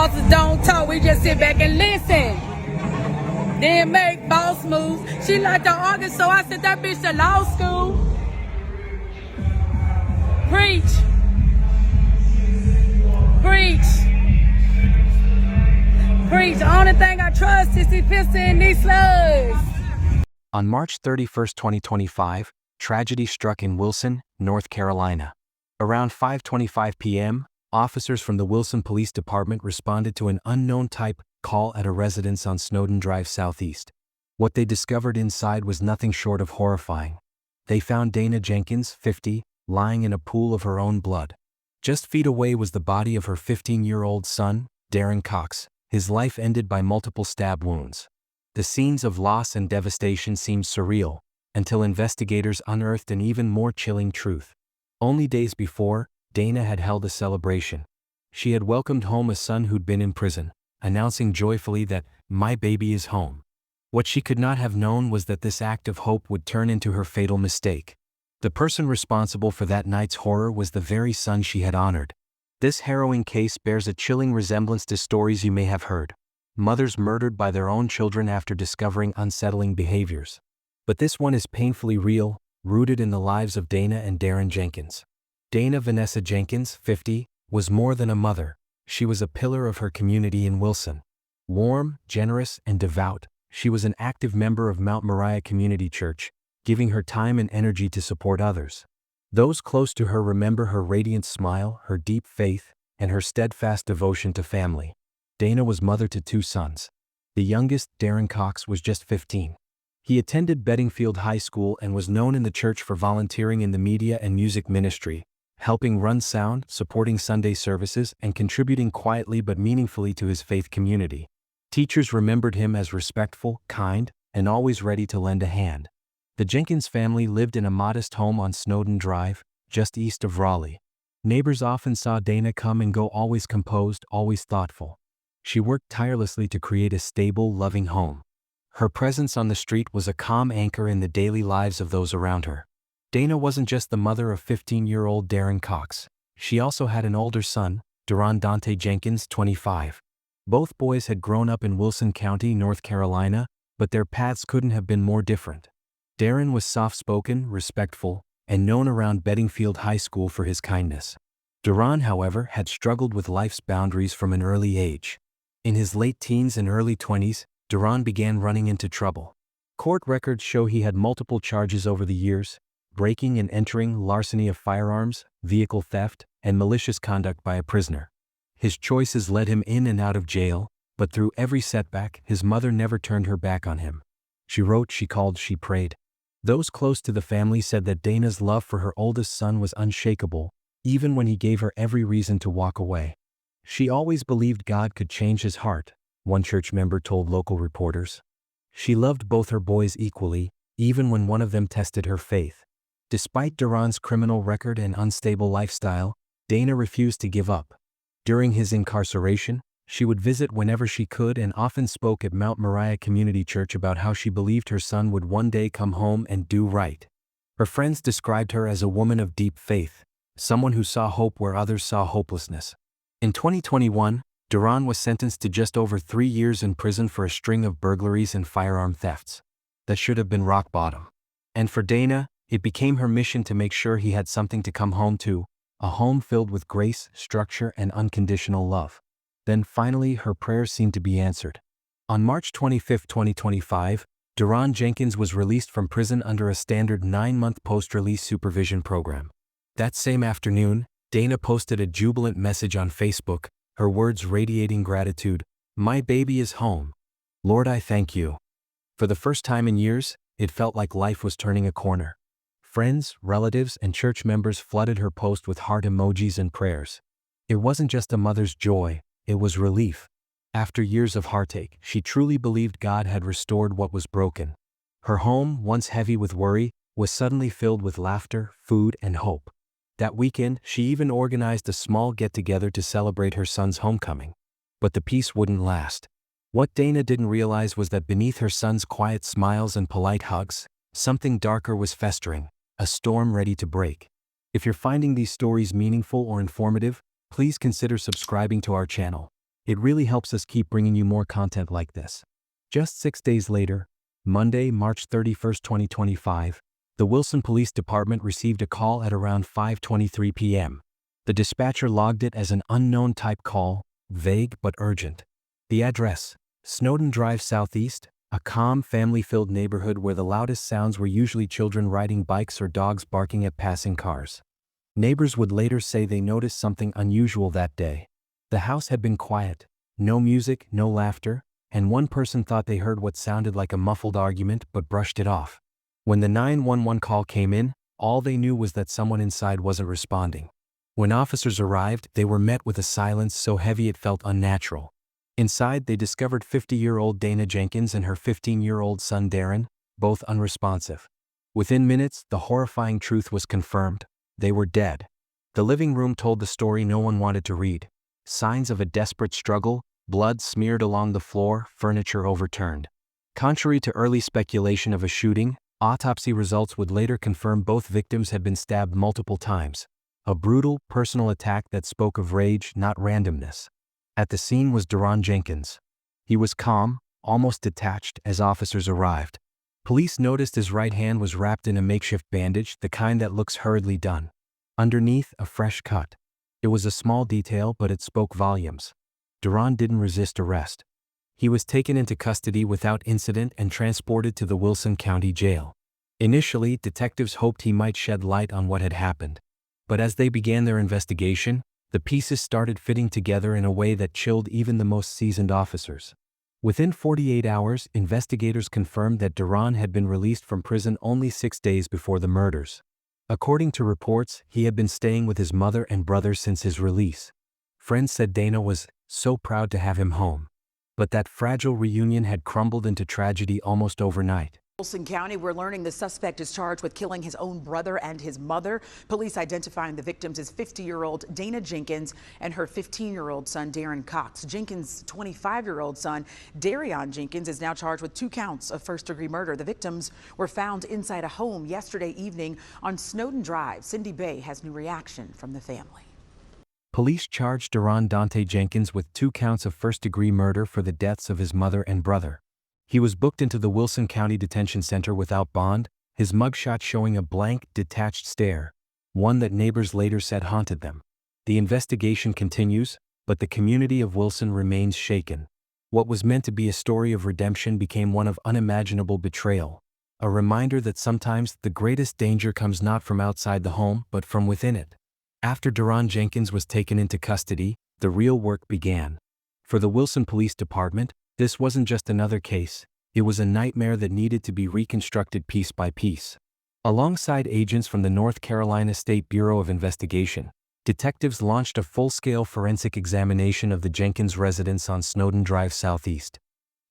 bosses don't talk, we just sit back and listen. Then make boss moves. She like to argue, so I sent that bitch to law school. Preach. Preach. Preach. The only thing I trust is the pistol and these slugs. On March 31, 2025, tragedy struck in Wilson, North Carolina. Around 5:25 p.m., officers from the Wilson Police Department responded to an unknown type call at a residence on Snowden Drive Southeast. What they discovered inside was nothing short of horrifying. They found Dana Jenkins, 50, lying in a pool of her own blood. Just feet away was the body of her 15-year-old son, Darren Cox, his life ended by multiple stab wounds. The scenes of loss and devastation seemed surreal, until investigators unearthed an even more chilling truth. Only days before, Dana had held a celebration. She had welcomed home a son who'd been in prison, announcing joyfully that, "My baby is home." What she could not have known was that this act of hope would turn into her fatal mistake. The person responsible for that night's horror was the very son she had honored. This harrowing case bears a chilling resemblance to stories you may have heard. Mothers murdered by their own children after discovering unsettling behaviors. But this one is painfully real, rooted in the lives of Dana and Darren Jenkins. Dana Vanessa Jenkins, 50, was more than a mother. She was a pillar of her community in Wilson. Warm, generous, and devout, she was an active member of Mount Moriah Community Church, giving her time and energy to support others. Those close to her remember her radiant smile, her deep faith, and her steadfast devotion to family. Dana was mother to 2 sons. The youngest, Darren Cox, was just 15. He attended Bedingfield High School and was known in the church for volunteering in the media and music ministry, helping run sound, supporting Sunday services, and contributing quietly but meaningfully to his faith community. Teachers remembered him as respectful, kind, and always ready to lend a hand. The Jenkins family lived in a modest home on Snowden Drive, just east of Raleigh. Neighbors often saw Dana come and go, always composed, always thoughtful. She worked tirelessly to create a stable, loving home. Her presence on the street was a calm anchor in the daily lives of those around her. Dana wasn't just the mother of 15-year-old Darren Cox. She also had an older son, Deron Dante Jenkins, 25. Both boys had grown up in Wilson County, North Carolina, but their paths couldn't have been more different. Darren was soft-spoken, respectful, and known around Bedingfield High School for his kindness. Deron, however, had struggled with life's boundaries from an early age. In his late teens and early 20s, Deron began running into trouble. Court records show he had multiple charges over the years: breaking and entering, larceny of firearms, vehicle theft, and malicious conduct by a prisoner. His choices led him in and out of jail, but through every setback, his mother never turned her back on him. She wrote, she called, she prayed. Those close to the family said that Dana's love for her oldest son was unshakable, even when he gave her every reason to walk away. She always believed God could change his heart, one church member told local reporters. She loved both her boys equally, even when one of them tested her faith. Despite Deron's criminal record and unstable lifestyle, Dana refused to give up. During his incarceration, she would visit whenever she could and often spoke at Mount Moriah Community Church about how she believed her son would one day come home and do right. Her friends described her as a woman of deep faith, someone who saw hope where others saw hopelessness. In 2021, Deron was sentenced to just over 3 years in prison for a string of burglaries and firearm thefts. That should have been rock bottom. And for Dana, it became her mission to make sure he had something to come home to, a home filled with grace, structure, and unconditional love. Then finally, her prayers seemed to be answered. On March 25, 2025, Deron Jenkins was released from prison under a standard 9-month post-release supervision program. That same afternoon, Dana posted a jubilant message on Facebook, her words radiating gratitude. "My baby is home. Lord, I thank you." For the first time in years, it felt like life was turning a corner. Friends, relatives, and church members flooded her post with heart emojis and prayers. It wasn't just a mother's joy, it was relief. After years of heartache, she truly believed God had restored what was broken. Her home, once heavy with worry, was suddenly filled with laughter, food, and hope. That weekend, she even organized a small get-together to celebrate her son's homecoming. But the peace wouldn't last. What Dana didn't realize was that beneath her son's quiet smiles and polite hugs, something darker was festering, a storm ready to break. If you're finding these stories meaningful or informative, please consider subscribing to our channel. It really helps us keep bringing you more content like this. Just 6 days later, Monday, March 31st, 2025, the Wilson Police Department received a call at around 5:23 p.m. The dispatcher logged it as an unknown type call, vague but urgent. The address: Snowden Drive Southeast, a calm, family-filled neighborhood where the loudest sounds were usually children riding bikes or dogs barking at passing cars. Neighbors would later say they noticed something unusual that day. The house had been quiet, no music, no laughter, and one person thought they heard what sounded like a muffled argument but brushed it off. When the 911 call came in, all they knew was that someone inside wasn't responding. When officers arrived, they were met with a silence so heavy it felt unnatural. Inside, they discovered 50-year-old Dana Jenkins and her 15-year-old son Darren, both unresponsive. Within minutes, the horrifying truth was confirmed: they were dead. The living room told the story no one wanted to read. Signs of a desperate struggle, blood smeared along the floor, furniture overturned. Contrary to early speculation of a shooting, autopsy results would later confirm both victims had been stabbed multiple times. A brutal, personal attack that spoke of rage, not randomness. At the scene was Daron Jenkins. He was calm, almost detached, as officers arrived. Police noticed his right hand was wrapped in a makeshift bandage, the kind that looks hurriedly done. Underneath, a fresh cut. It was a small detail, but it spoke volumes. Daron didn't resist arrest. He was taken into custody without incident and transported to the Wilson County Jail. Initially, detectives hoped he might shed light on what had happened. But as they began their investigation, the pieces started fitting together in a way that chilled even the most seasoned officers. Within 48 hours, investigators confirmed that Daron had been released from prison only 6 days before the murders. According to reports, he had been staying with his mother and brother since his release. Friends said Dana was so proud to have him home. But that fragile reunion had crumbled into tragedy almost overnight. Wilson County, we're learning the suspect is charged with killing his own brother and his mother. Police identifying the victims as 50-year-old Dana Jenkins and her 15-year-old son, Darren Cox. Jenkins' 25-year-old son, Darion Jenkins, is now charged with 2 counts of first-degree murder. The victims were found inside a home yesterday evening on Snowden Drive. Cindy Bay has new reaction from the family. Police charged Daron Dante Jenkins with 2 counts of first-degree murder for the deaths of his mother and brother. He was booked into the Wilson County Detention Center without bond, his mugshot showing a blank, detached stare, one that neighbors later said haunted them. The investigation continues, but the community of Wilson remains shaken. What was meant to be a story of redemption became one of unimaginable betrayal, a reminder that sometimes the greatest danger comes not from outside the home but from within it. After Daron Jenkins was taken into custody, the real work began. For the Wilson Police Department, this wasn't just another case, it was a nightmare that needed to be reconstructed piece by piece. Alongside agents from the North Carolina State Bureau of Investigation, detectives launched a full-scale forensic examination of the Jenkins residence on Snowden Drive Southeast.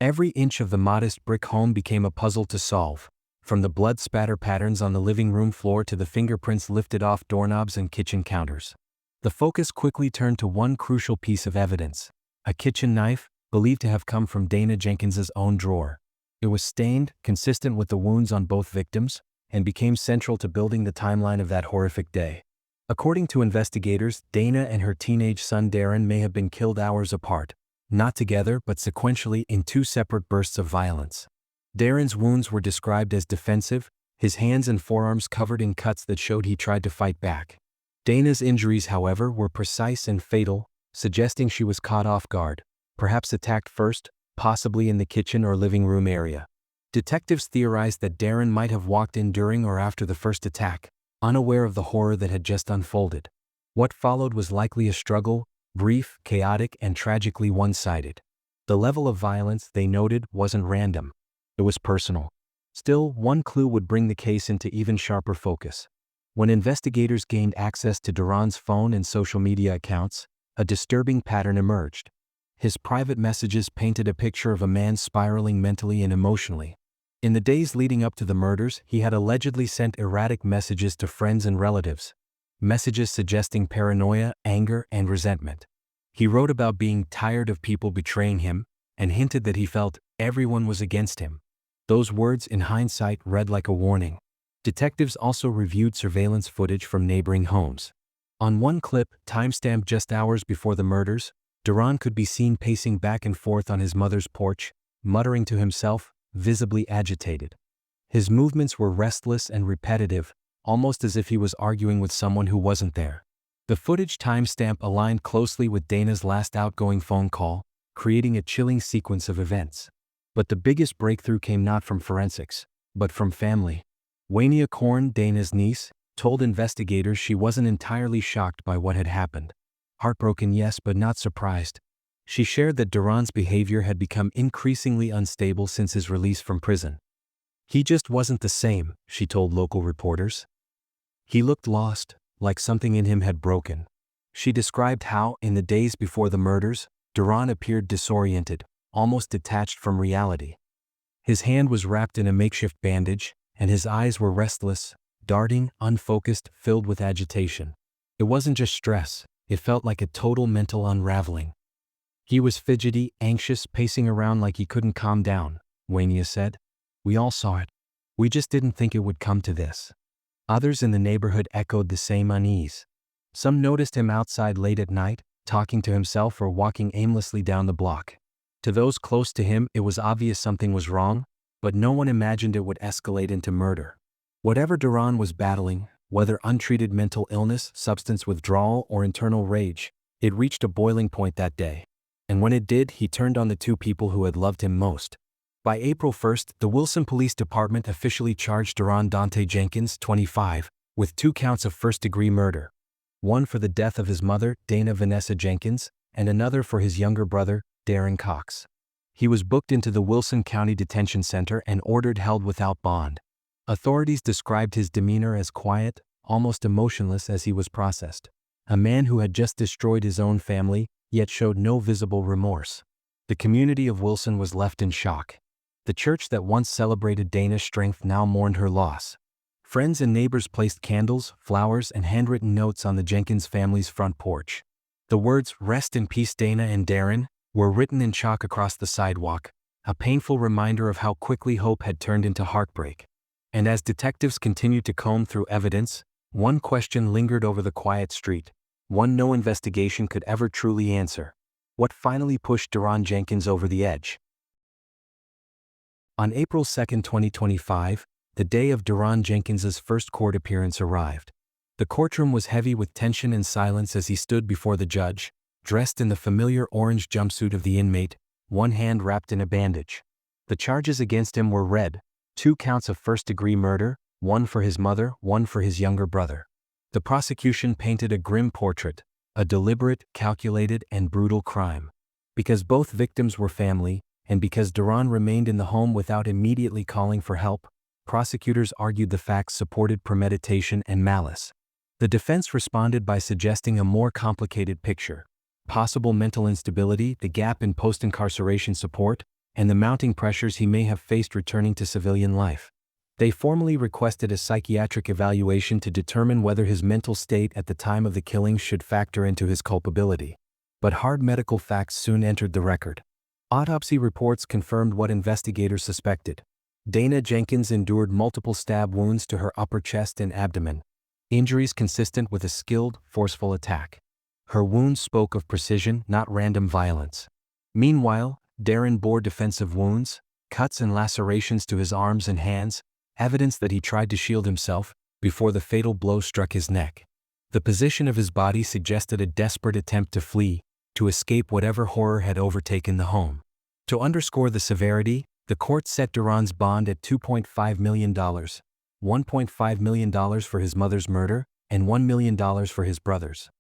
Every inch of the modest brick home became a puzzle to solve, from the blood spatter patterns on the living room floor to the fingerprints lifted off doorknobs and kitchen counters. The focus quickly turned to one crucial piece of evidence: a kitchen knife, believed to have come from Dana Jenkins's own drawer. It was stained, consistent with the wounds on both victims, and became central to building the timeline of that horrific day. According to investigators, Dana and her teenage son Darren may have been killed hours apart, not together but sequentially in 2 separate bursts of violence. Darren's wounds were described as defensive, his hands and forearms covered in cuts that showed he tried to fight back. Dana's injuries, however, were precise and fatal, suggesting she was caught off guard, perhaps attacked first, possibly in the kitchen or living room area. Detectives theorized that Darren might have walked in during or after the first attack, unaware of the horror that had just unfolded. What followed was likely a struggle, brief, chaotic, and tragically one-sided. The level of violence, they noted, wasn't random. It was personal. Still, one clue would bring the case into even sharper focus. When investigators gained access to Daron's phone and social media accounts, a disturbing pattern emerged. His private messages painted a picture of a man spiraling mentally and emotionally. In the days leading up to the murders, he had allegedly sent erratic messages to friends and relatives, messages suggesting paranoia, anger, and resentment. He wrote about being tired of people betraying him, and hinted that he felt everyone was against him. Those words, in hindsight, read like a warning. Detectives also reviewed surveillance footage from neighboring homes. On one clip, timestamped just hours before the murders, Duran could be seen pacing back and forth on his mother's porch, muttering to himself, visibly agitated. His movements were restless and repetitive, almost as if he was arguing with someone who wasn't there. The footage timestamp aligned closely with Dana's last outgoing phone call, creating a chilling sequence of events. But the biggest breakthrough came not from forensics, but from family. Waynia Korn, Dana's niece, told investigators she wasn't entirely shocked by what had happened. Heartbroken, yes, but not surprised. She shared that Duran's behavior had become increasingly unstable since his release from prison. He just wasn't the same, she told local reporters. He looked lost, like something in him had broken. She described how, in the days before the murders, Duran appeared disoriented, almost detached from reality. His hand was wrapped in a makeshift bandage, and his eyes were restless, darting, unfocused, filled with agitation. It wasn't just stress, it felt like a total mental unraveling. He was fidgety, anxious, pacing around like he couldn't calm down, Waynia said. We all saw it. We just didn't think it would come to this. Others in the neighborhood echoed the same unease. Some noticed him outside late at night, talking to himself or walking aimlessly down the block. To those close to him, it was obvious something was wrong, but no one imagined it would escalate into murder. Whatever Duran was battling, whether untreated mental illness, substance withdrawal, or internal rage, it reached a boiling point that day. And when it did, he turned on the two people who had loved him most. By April 1st, the Wilson Police Department officially charged Duran Dante Jenkins, 25, with 2 counts of first-degree murder. One for the death of his mother, Dana Vanessa Jenkins, and another for his younger brother, Darren Cox. He was booked into the Wilson County Detention Center and ordered held without bond. Authorities described his demeanor as quiet, almost emotionless as he was processed. A man who had just destroyed his own family, yet showed no visible remorse. The community of Wilson was left in shock. The church that once celebrated Dana's strength now mourned her loss. Friends and neighbors placed candles, flowers, and handwritten notes on the Jenkins family's front porch. The words, "Rest in peace Dana and Darren," were written in chalk across the sidewalk, a painful reminder of how quickly hope had turned into heartbreak. And as detectives continued to comb through evidence, one question lingered over the quiet street, one no investigation could ever truly answer. What finally pushed Duran Jenkins over the edge? On April 2, 2025, the day of Duran Jenkins's first court appearance arrived. The courtroom was heavy with tension and silence as he stood before the judge, dressed in the familiar orange jumpsuit of the inmate, one hand wrapped in a bandage. The charges against him were read: 2 counts of first-degree murder, one for his mother, one for his younger brother. The prosecution painted a grim portrait, a deliberate, calculated, and brutal crime. Because both victims were family, and because Duran remained in the home without immediately calling for help, prosecutors argued the facts supported premeditation and malice. The defense responded by suggesting a more complicated picture: possible mental instability, the gap in post-incarceration support, and the mounting pressures he may have faced returning to civilian life. They formally requested a psychiatric evaluation to determine whether his mental state at the time of the killings should factor into his culpability. But hard medical facts soon entered the record. Autopsy reports confirmed what investigators suspected. Dana Jenkins endured multiple stab wounds to her upper chest and abdomen, injuries consistent with a skilled, forceful attack. Her wounds spoke of precision, not random violence. Meanwhile, Darren bore defensive wounds, cuts and lacerations to his arms and hands, evidence that he tried to shield himself before the fatal blow struck his neck. The position of his body suggested a desperate attempt to flee, to escape whatever horror had overtaken the home. To underscore the severity, the court set Duran's bond at $2.5 million, $1.5 million for his mother's murder, and $1 million for his brother's.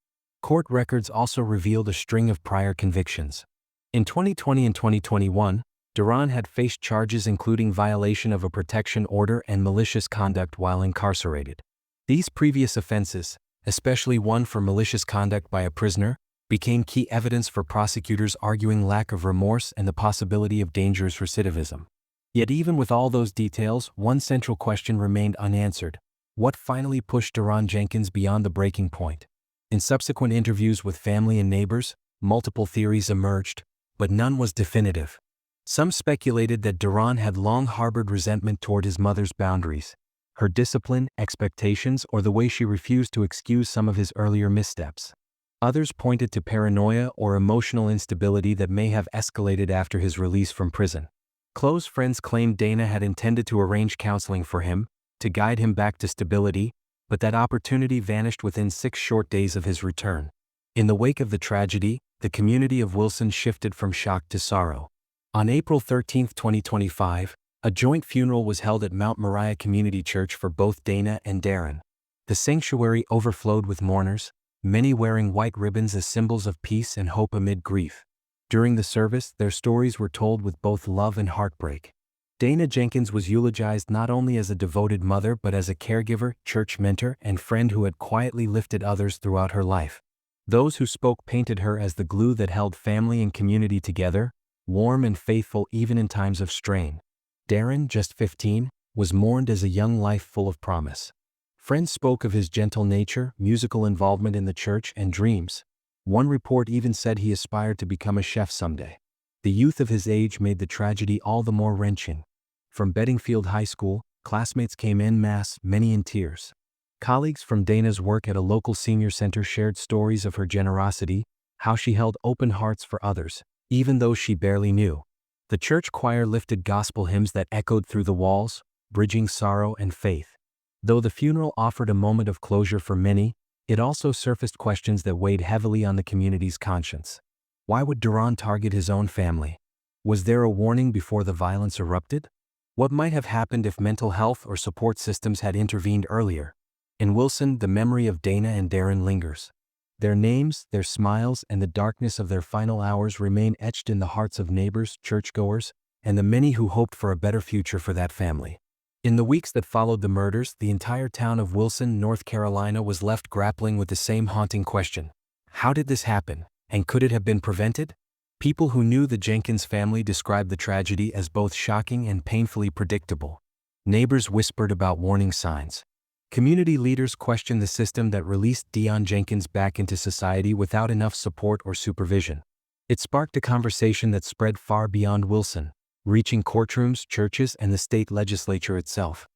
Court records also revealed a string of prior convictions. In 2020 and 2021, Duran had faced charges including violation of a protection order and malicious conduct while incarcerated. These previous offenses, especially one for malicious conduct by a prisoner, became key evidence for prosecutors arguing lack of remorse and the possibility of dangerous recidivism. Yet even with all those details, one central question remained unanswered: what finally pushed Duran Jenkins beyond the breaking point? In subsequent interviews with family and neighbors, multiple theories emerged, but none was definitive. Some speculated that Duran had long harbored resentment toward his mother's boundaries, her discipline, expectations, or the way she refused to excuse some of his earlier missteps. Others pointed to paranoia or emotional instability that may have escalated after his release from prison. Close friends claimed Dana had intended to arrange counseling for him, to guide him back to stability, but that opportunity vanished within 6 short days of his return. In the wake of the tragedy, the community of Wilson shifted from shock to sorrow. On April 13, 2025, a joint funeral was held at Mount Moriah Community Church for both Dana and Darren. The sanctuary overflowed with mourners, many wearing white ribbons as symbols of peace and hope amid grief. During the service, their stories were told with both love and heartbreak. Dana Jenkins was eulogized not only as a devoted mother but as a caregiver, church mentor, and friend who had quietly lifted others throughout her life. Those who spoke painted her as the glue that held family and community together, warm and faithful even in times of strain. Darren, just 15, was mourned as a young life full of promise. Friends spoke of his gentle nature, musical involvement in the church, and dreams. One report even said he aspired to become a chef someday. The youth of his age made the tragedy all the more wrenching. From Bedingfield High School, classmates came en masse, many in tears. Colleagues from Dana's work at a local senior center shared stories of her generosity, how she held open hearts for others, even those she barely knew. The church choir lifted gospel hymns that echoed through the walls, bridging sorrow and faith. Though the funeral offered a moment of closure for many, it also surfaced questions that weighed heavily on the community's conscience. Why would Darren target his own family? Was there a warning before the violence erupted? What might have happened if mental health or support systems had intervened earlier? In Wilson, the memory of Dana and Darren lingers. Their names, their smiles, and the darkness of their final hours remain etched in the hearts of neighbors, churchgoers, and the many who hoped for a better future for that family. In the weeks that followed the murders, the entire town of Wilson, North Carolina was left grappling with the same haunting question. How did this happen, and could it have been prevented? People who knew the Jenkins family described the tragedy as both shocking and painfully predictable. Neighbors whispered about warning signs. Community leaders questioned the system that released Deon Jenkins back into society without enough support or supervision. It sparked a conversation that spread far beyond Wilson, reaching courtrooms, churches, and the state legislature itself.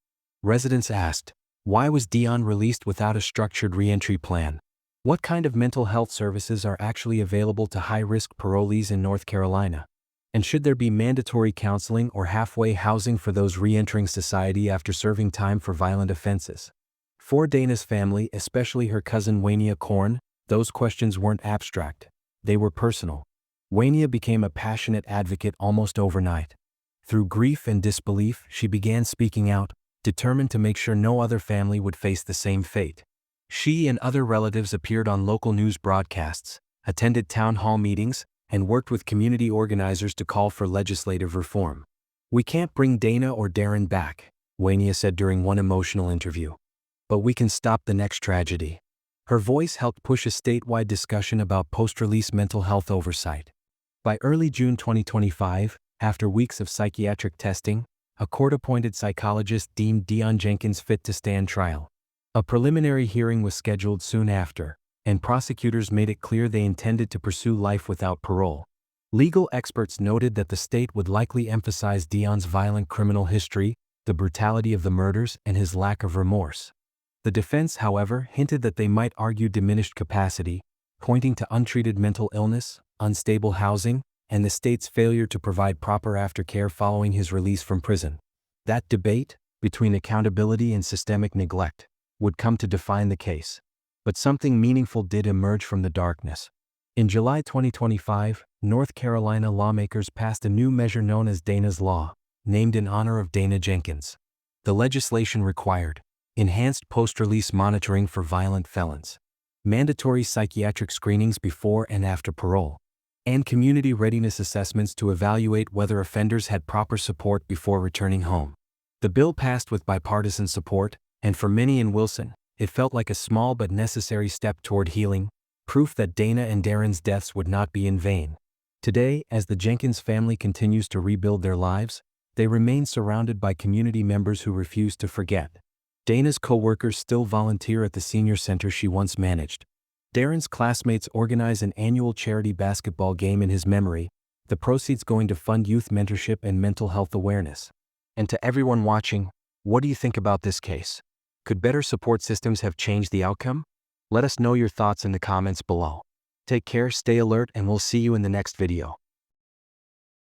Residents asked, why was Deon released without a structured reentry plan? What kind of mental health services are actually available to high-risk parolees in North Carolina? And should there be mandatory counseling or halfway housing for those re-entering society after serving time for violent offenses? For Dana's family, especially her cousin Waynia Korn, those questions weren't abstract. They were personal. Waynia became a passionate advocate almost overnight. Through grief and disbelief, she began speaking out, determined to make sure no other family would face the same fate. She and other relatives appeared on local news broadcasts, attended town hall meetings, and worked with community organizers to call for legislative reform. We can't bring Dana or Darren back, Waynia said during one emotional interview. But we can stop the next tragedy. Her voice helped push a statewide discussion about post-release mental health oversight. By early June 2025, after weeks of psychiatric testing, a court-appointed psychologist deemed Deon Jenkins fit to stand trial. A preliminary hearing was scheduled soon after, and prosecutors made it clear they intended to pursue life without parole. Legal experts noted that the state would likely emphasize Deon's violent criminal history, the brutality of the murders, and his lack of remorse. The defense, however, hinted that they might argue diminished capacity, pointing to untreated mental illness, unstable housing, and the state's failure to provide proper aftercare following his release from prison. That debate, between accountability and systemic neglect, would come to define the case. But something meaningful did emerge from the darkness. In July 2025, North Carolina lawmakers passed a new measure known as Dana's Law, named in honor of Dana Jenkins. The legislation required enhanced post-release monitoring for violent felons, mandatory psychiatric screenings before and after parole, and community readiness assessments to evaluate whether offenders had proper support before returning home. The bill passed with bipartisan support, and for many in Wilson, it felt like a small but necessary step toward healing, proof that Dana and Darren's deaths would not be in vain. Today, as the Jenkins family continues to rebuild their lives, they remain surrounded by community members who refuse to forget. Dana's co-workers still volunteer at the senior center she once managed. Darren's classmates organize an annual charity basketball game in his memory, the proceeds going to fund youth mentorship and mental health awareness. And to everyone watching, what do you think about this case? Could better support systems have changed the outcome? Let us know your thoughts in the comments below. Take care, stay alert, and we'll see you in the next video.